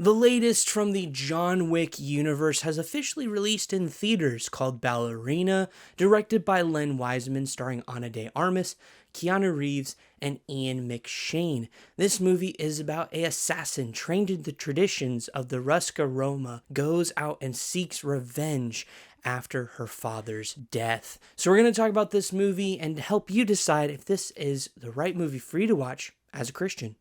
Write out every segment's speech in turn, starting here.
The latest from the John Wick universe has officially released in theaters, called Ballerina, directed by Len Wiseman, starring Ana De Armas, Keanu Reeves, and Ian McShane. This movie is about an assassin trained in the traditions of the Ruska Roma, goes out and seeks revenge after her father's death. So we're going to talk about this movie and help you decide if this is the right movie for you to watch as a Christian.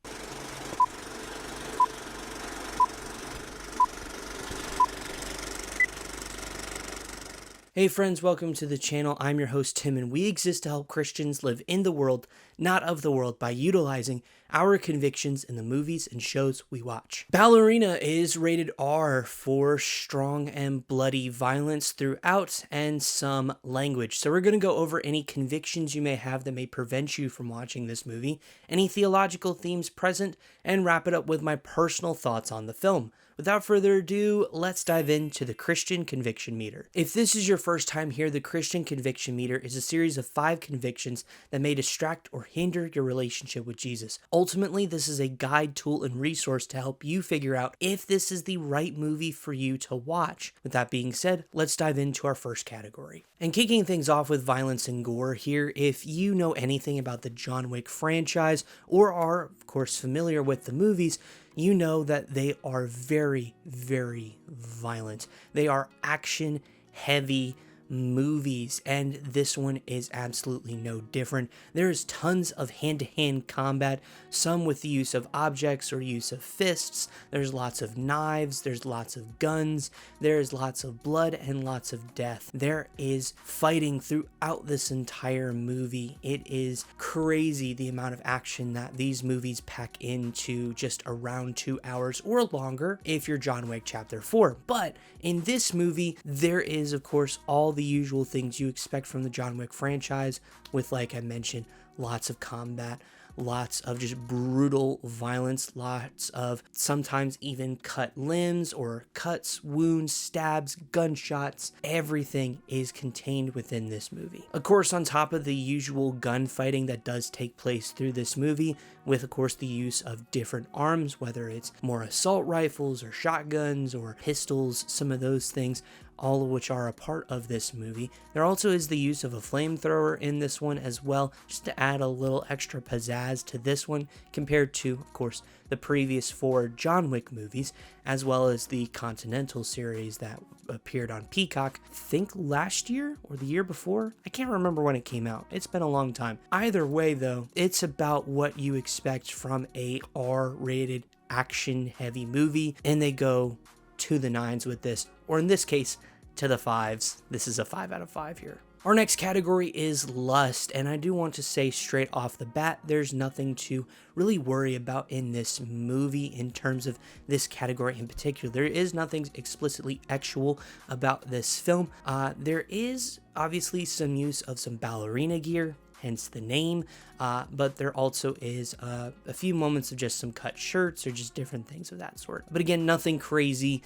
Hey friends, welcome to the channel. I'm your host Tim, and we exist to help Christians live in the world, not of the world, by utilizing our convictions in the movies and shows we watch. Ballerina is rated R for strong and bloody violence throughout and some language. So we're going to go over any convictions you may have that may prevent you from watching this movie, any theological themes present, and wrap it up with my personal thoughts on the film. Without further ado, let's dive into the Christian Conviction Meter. If this is your first time here, the Christian Conviction Meter is a series of 5 convictions that may distract or hinder your relationship with Jesus. Ultimately, this is a guide, tool, and resource to help you figure out if this is the right movie for you to watch. With that being said, let's dive into our first category. And kicking things off with violence and gore here, if you know anything about the John Wick franchise or are, of course, familiar with the movies, you know that they are very, very violent. They are action-heavy movies, and this one is absolutely no different. There's tons of hand-to-hand combat, some with the use of objects or use of fists. There's lots of knives, there's lots of guns, there's lots of blood and lots of death. There is fighting throughout this entire movie. It is crazy the amount of action that these movies pack into just around 2 hours or longer if you're John Wick Chapter 4. But in this movie, there is, of course, all the usual things you expect from the John Wick franchise with, like I mentioned, lots of combat, lots of just brutal violence, lots of sometimes even cut limbs or cuts, wounds, stabs, gunshots. Everything is contained within this movie. Of course, on top of the usual gunfighting that does take place through this movie, with of course the use of different arms, whether it's more assault rifles or shotguns or pistols, some of those things, all of which are a part of this movie. There also is the use of a flamethrower in this one as well, just to add a little extra pizzazz to this one compared to, of course, the previous 4 John Wick movies, as well as the Continental series that appeared on Peacock, I think last year or the year before. I can't remember when it came out. It's been a long time. Either way, though, it's about what you expect from a R-rated action-heavy movie, and they go to the 9s with this, or in this case, to the 5s. This is a 5 out of 5 here. Our next category is lust, and I do want to say straight off the bat, there's nothing to really worry about in this movie in terms of this category in particular. There is nothing explicitly sexual about this film. There is obviously some use of some ballerina gear, hence the name, but there also is a few moments of just some cut shirts or just different things of that sort. But again, nothing crazy,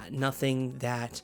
nothing that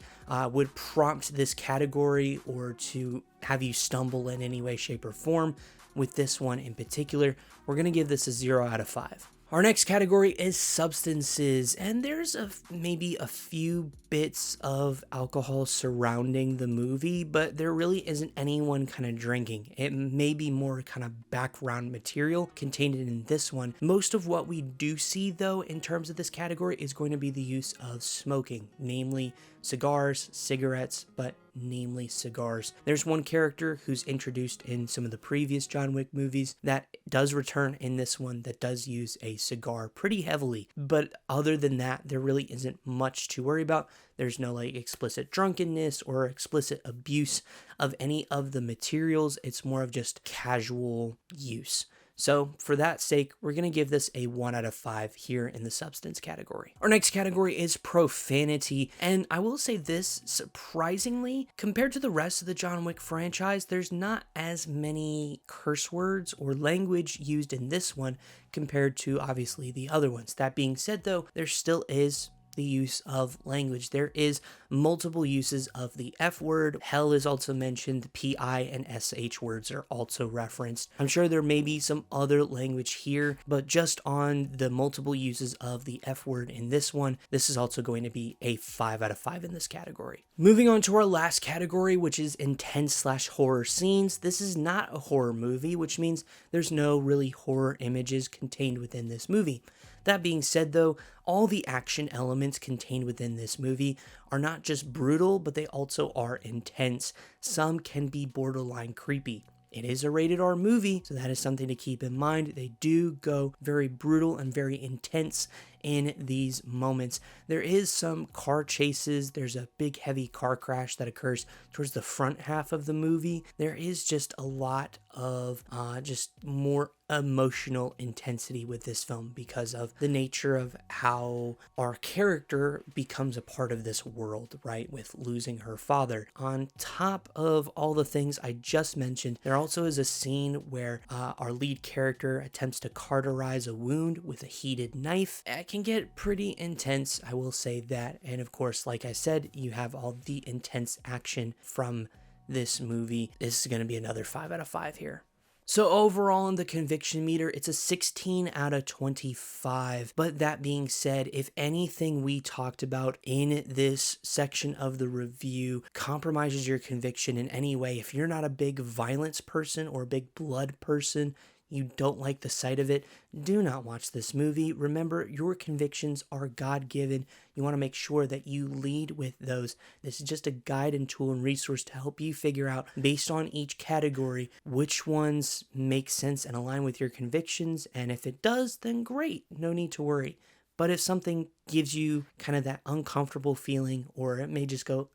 would prompt this category or to have you stumble in any way, shape, or form. With this one in particular, we're going to give this a 0 out of 5. Our next category is substances, and there's maybe a few bits of alcohol surrounding the movie, but there really isn't anyone kind of drinking. It may be more kind of background material contained in this one. Most of what we do see, though, in terms of this category is going to be the use of smoking, namely cigars, cigarettes, but namely cigars. There's one character who's introduced in some of the previous John Wick movies that does return in this one that does use a cigar pretty heavily, but other than that, there really isn't much to worry about. There's no like explicit drunkenness or explicit abuse of any of the materials. It's more of just casual use. So for that sake, we're going to give this a 1 out of 5 here in the substance category. Our next category is profanity. And I will say this, surprisingly, compared to the rest of the John Wick franchise, there's not as many curse words or language used in this one compared to obviously the other ones. That being said, though, there still is the use of language. There is multiple uses of the F word. Hell is also mentioned. The PI and SH words are also referenced. I'm sure there may be some other language here, but just on the multiple uses of the F word in this one, this is also going to be a 5 out of 5 in this category. Moving on to our last category, which is intense/horror scenes. This is not a horror movie, which means there's no really horror images contained within this movie. That being said, though, all the action elements contained within this movie are not just brutal, but they also are intense. Some can be borderline creepy. It is a rated R movie, so that is something to keep in mind. They do go very brutal and very intense in these moments. There is some car chases. There's a big heavy car crash that occurs towards the front half of the movie. There is just a lot of just more emotional intensity with this film because of the nature of how our character becomes a part of this world, right? With losing her father. On top of all the things I just mentioned, there also is a scene where our lead character attempts to cauterize a wound with a heated knife. It can get pretty intense, I will say that. And of course, like I said, you have all the intense action from this movie. This is going to be another 5 out of 5 here. So overall on the conviction meter, it's a 16 out of 25. But that being said, if anything we talked about in this section of the review compromises your conviction in any way, if you're not a big violence person or a big blood person, you don't like the sight of it, do not watch this movie. Remember, your convictions are God-given. You want to make sure that you lead with those. This is just a guide and tool and resource to help you figure out, based on each category, which ones make sense and align with your convictions. And if it does, then great. No need to worry. But if something gives you kind of that uncomfortable feeling, or it may just go,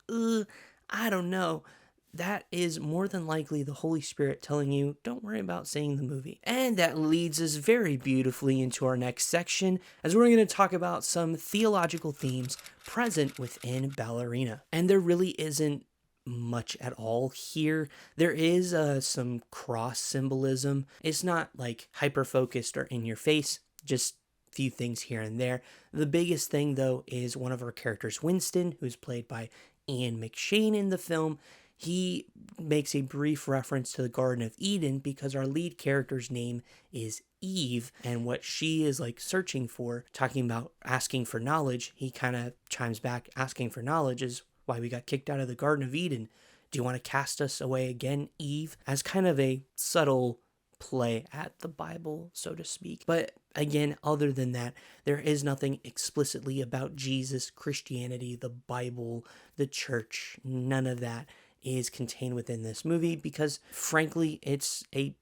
I don't know, that is more than likely the Holy Spirit telling you, don't worry about seeing the movie. And that leads us very beautifully into our next section, as we're going to talk about some theological themes present within Ballerina. And there really isn't much at all here. There is some cross symbolism. It's not like hyper-focused or in your face, just few things here and there. The biggest thing, though, is one of our characters, Winston, who's played by Ian McShane in the film. He makes a brief reference to the Garden of Eden because our lead character's name is Eve, and what she is like searching for, talking about asking for knowledge, he kind of chimes back, asking for knowledge is why we got kicked out of the Garden of Eden. Do you want to cast us away again, Eve? As kind of a subtle play at the Bible, so to speak. But again, other than that, there is nothing explicitly about Jesus, Christianity, the Bible, the church, none of that is contained within this movie because, frankly, it's a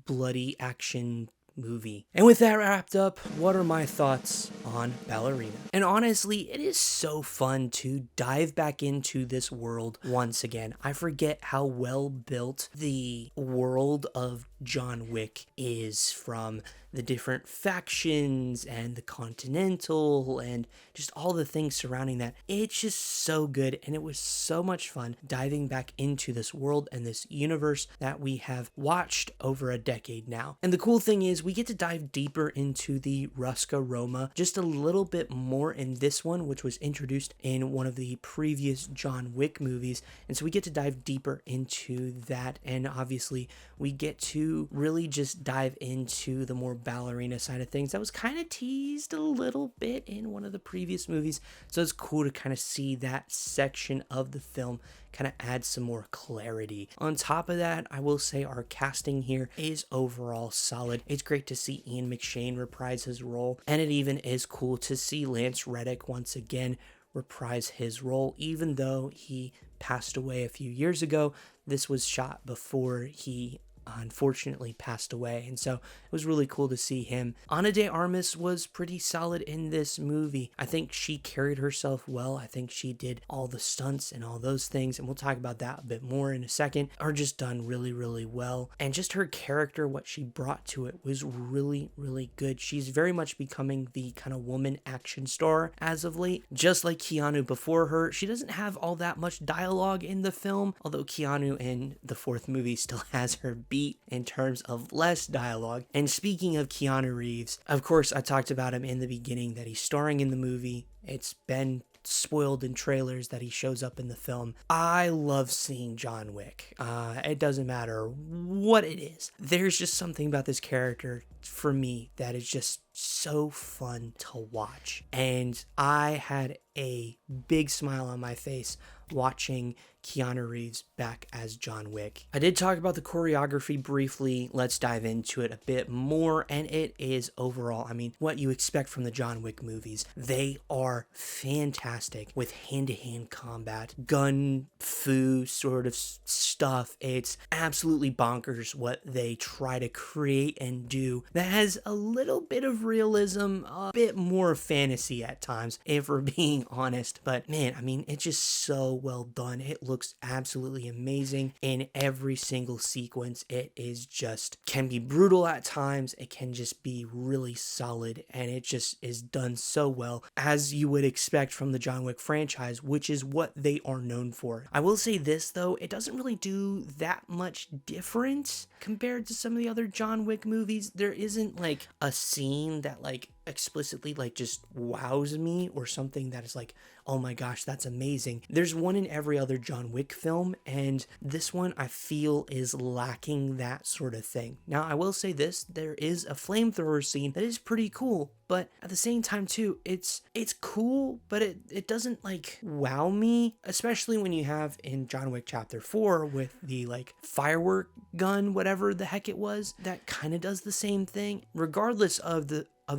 bloody action movie. And with that wrapped up, what are my thoughts on Ballerina? And honestly, it is so fun to dive back into this world once again. I forget how well built the world of John Wick is, from the different factions and the Continental and just all the things surrounding that. It's just so good, and it was so much fun diving back into this world and this universe that we have watched over a decade now. And the cool thing is we get to dive deeper into the Ruska Roma just a little bit more in this one, which was introduced in one of the previous John Wick movies. And so we get to dive deeper into that, and obviously we get to really just dive into the more Ballerina side of things that was kind of teased a little bit in one of the previous movies. So it's cool to kind of see that section of the film kind of add some more clarity. On top of that, I will say our casting here is overall solid. It's great to see Ian McShane reprise his role, and it even is cool to see Lance Reddick once again reprise his role, even though he passed away a few years ago. This was shot before he unfortunately passed away, and so it was really cool to see him. Ana De Armas was pretty solid in this movie. I think she carried herself well. I think she did all the stunts and all those things, and we'll talk about that a bit more in a second, are just done really, really well. And just her character, what she brought to it, was really, really good. She's very much becoming the kind of woman action star as of late. Just like Keanu before her, she doesn't have all that much dialogue in the film, although Keanu in the fourth movie still has her beat in terms of less dialogue. And speaking of Keanu Reeves, of course, I talked about him in the beginning that he's starring in the movie. It's been spoiled in trailers that he shows up in the film. I love seeing John Wick. It doesn't matter what it is. There's just something about this character for me that is just so fun to watch. And I had a big smile on my face watching Keanu Reeves back as John Wick. I did talk about the choreography briefly. Let's dive into it a bit more. And it is overall, I mean, what you expect from the John Wick movies. They are fantastic with hand-to-hand combat, gun fu sort of stuff. It's absolutely bonkers what they try to create and do that has a little bit of realism, a bit more fantasy at times, if we're being honest. But man, I mean, it's just so well done. It looks absolutely amazing in every single sequence. It is just, can be brutal at times. It can just be really solid, and it just is done so well, as you would expect from the John Wick franchise, which is what they are known for. I will say this though, it doesn't really do that much different compared to some of the other John Wick movies. There isn't like a scene that like explicitly like just wows me or something that is like, oh my gosh, that's amazing. There's one in every other John Wick film, and this one I feel is lacking that sort of thing. Now, I will say this, there is a flamethrower scene that is pretty cool, but at the same time too, it's cool, but it doesn't like wow me, especially when you have in John Wick Chapter 4 with the like firework gun, whatever the heck it was, that kind of does the same thing, regardless of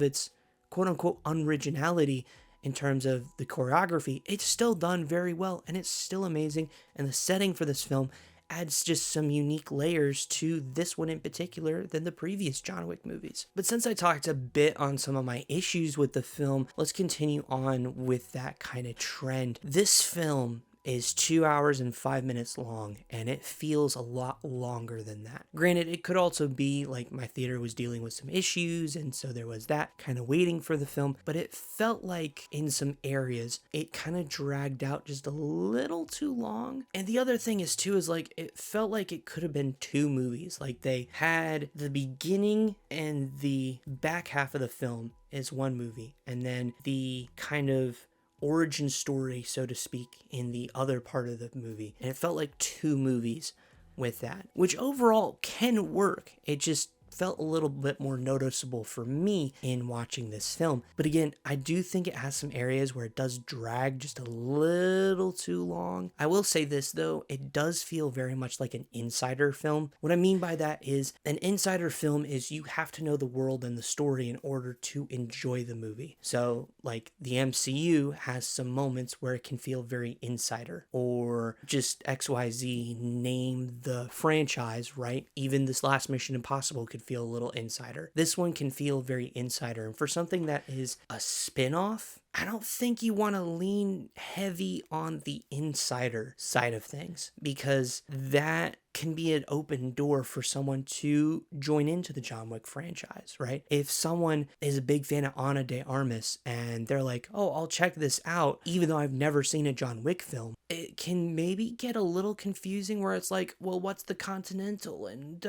its quote-unquote unoriginality. In terms of the choreography, it's still done very well, and it's still amazing, and the setting for this film adds just some unique layers to this one in particular than the previous John Wick movies. But since I talked a bit on some of my issues with the film, let's continue on with that kind of trend. This film is 2 hours and 5 minutes long, and it feels a lot longer than that. Granted, it could also be like my theater was dealing with some issues, and so there was that kind of waiting for the film, but it felt like in some areas it kind of dragged out just a little too long. And the other thing is too, is like it felt like it could have been two movies. Like they had the beginning and the back half of the film is one movie, and then the kind of origin story, so to speak, in the other part of the movie. And it felt like two movies with that, which overall can work. It just felt a little bit more noticeable for me in watching this film. But again, I do think it has some areas where it does drag just a little too long. I will say this though, it does feel very much like an insider film. What I mean by that is an insider film is you have to know the world and the story in order to enjoy the movie. So like the MCU has some moments where it can feel very insider, or just XYZ name the franchise, right? Even this last Mission Impossible could feel a little insider. This one can feel very insider. And for something that is a spin-off, I don't think you want to lean heavy on the insider side of things, because that can be an open door for someone to join into the John Wick franchise, right? If someone is a big fan of Ana De Armas and they're like, oh, I'll check this out, even though I've never seen a John Wick film, it can maybe get a little confusing where it's like, well, what's the Continental and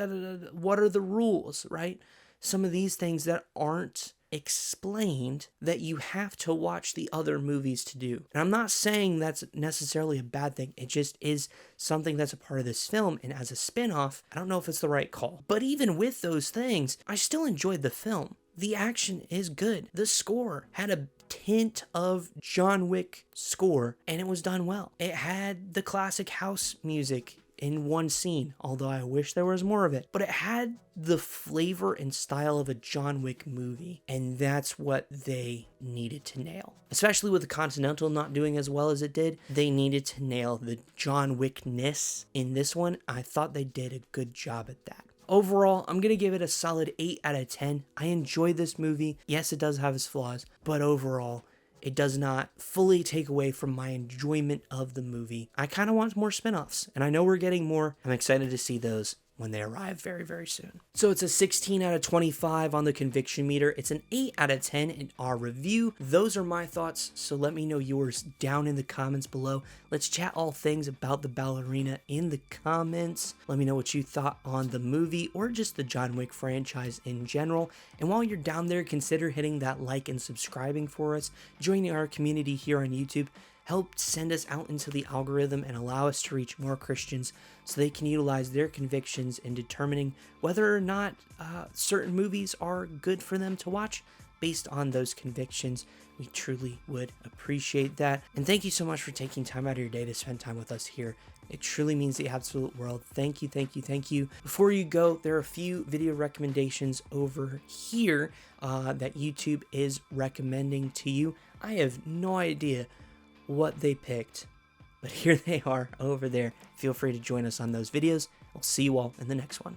what are the rules, right? Some of these things that aren't explained that you have to watch the other movies to do. And I'm not saying that's necessarily a bad thing. It just is something that's a part of this film. And as a spin-off, I don't know if it's the right call. But even with those things, I still enjoyed the film. The action is good. The score had a tint of John Wick score, and it was done well. It had the classic house music in one scene, although I wish there was more of it. But it had the flavor and style of a John Wick movie, and that's what they needed to nail. Especially with the Continental not doing as well as it did, they needed to nail the John Wick-ness in this one. I thought they did a good job at that. Overall, I'm going to give it a solid 8 out of 10. I enjoyed this movie. Yes, it does have its flaws, but overall, it does not fully take away from my enjoyment of the movie. I kind of want more spin-offs, and I know we're getting more. I'm excited to see those when they arrive very, very soon. So it's a 16 out of 25 on the conviction meter. It's an 8 out of 10 in our review. Those are my thoughts, so let me know yours down in the comments below. Let's chat all things about the Ballerina in the comments. Let me know what you thought on the movie or just the John Wick franchise in general. And while you're down there, consider hitting that like and subscribing for us, joining our community here on YouTube. Help send us out into the algorithm and allow us to reach more Christians so they can utilize their convictions in determining whether or not certain movies are good for them to watch based on those convictions. We truly would appreciate that. And thank you so much for taking time out of your day to spend time with us here. It truly means the absolute world. Thank you, thank you, thank you. Before you go, there are a few video recommendations over here that YouTube is recommending to you. I have no idea what they picked, but here they are over there. Feel free to join us on those videos. I'll see you all in the next one.